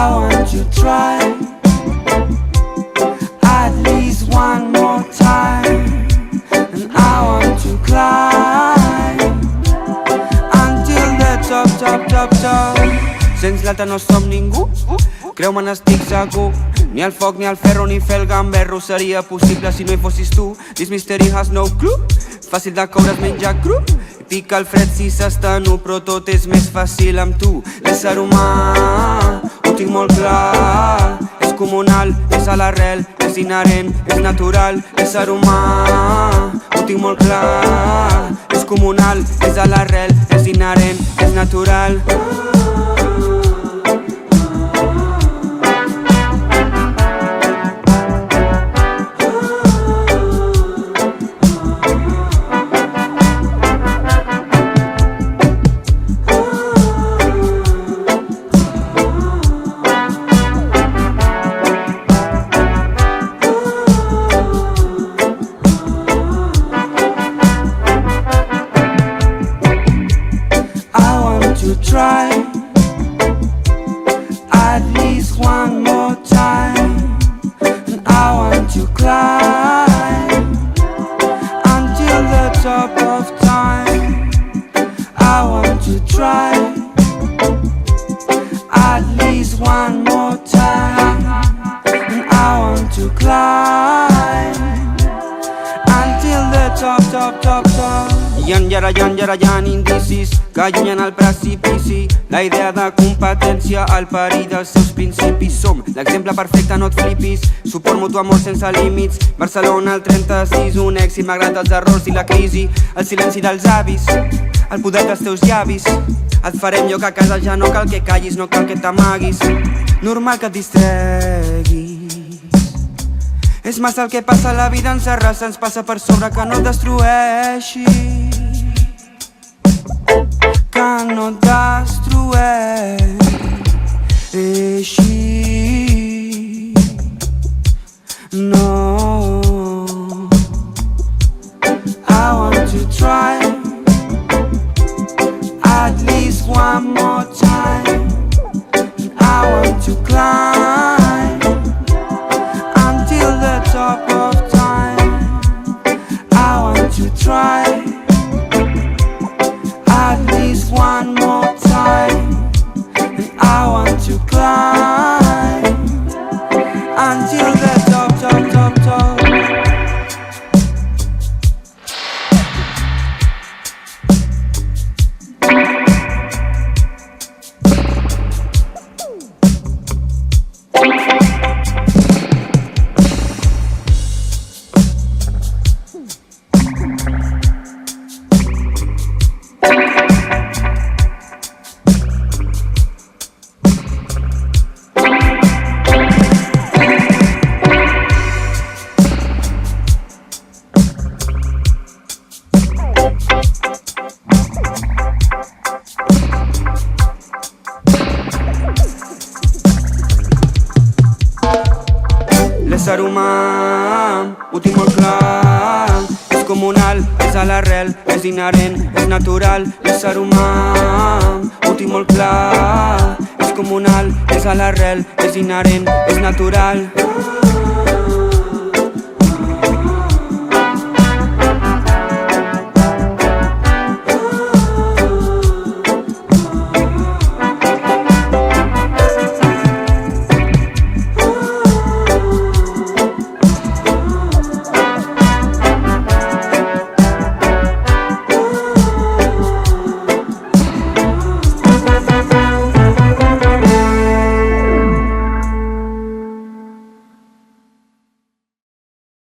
I want to try at least one more time, and I want to climb until the top, top, top, top. Sense l'alta no som ningú, creu-me n'estic segur. Ni el foc, ni el ferro, ni fer el gamberro seria possible si no hi fossis tu. This mystery has no clue. Fàcil de coure, es menja cru. Pica el fred si s'està nu, però tot és més fàcil amb tu. L'ésser humà, ho tinc molt clar. És comunal, és a l'arrel, és inherent, és natural. L'ésser humà, ho tinc molt clar. És comunal, és a l'arrel, és inherent, és natural. Try at least one more time, and I want to climb until the top of time. I want to try at least one more time, and I want to climb until the top, top, top, top. Yan, indicis que allunyen el precipici. La idea de competència, el perill dels seus principis. Som l'exemple perfecte, no et flipis. Suport mutu, amor sense límits. Barcelona, el 36, un èxit malgrat els errors i la crisi. El silenci dels avis, el poder dels teus llavis. Et farem lloc a casa, ja no cal que callis, no cal que t'amaguis. Normal que et distreguis. És massa el que passa a la vida, encerrar se'ns passa per sobre. Que no et destrueixi, que no et destrueixi. No, I want to try at least one more time, and I want to climb until the top of time. I want to try at least one more time, and I want to climb until the top, top, top, top. L'ésser humà, ho tinc molt clar. És comunal, és a l'arrel, és inherent, és natural. L'ésser humà, ho tinc molt clar. És comunal, és a l'arrel, és inherent, és natural.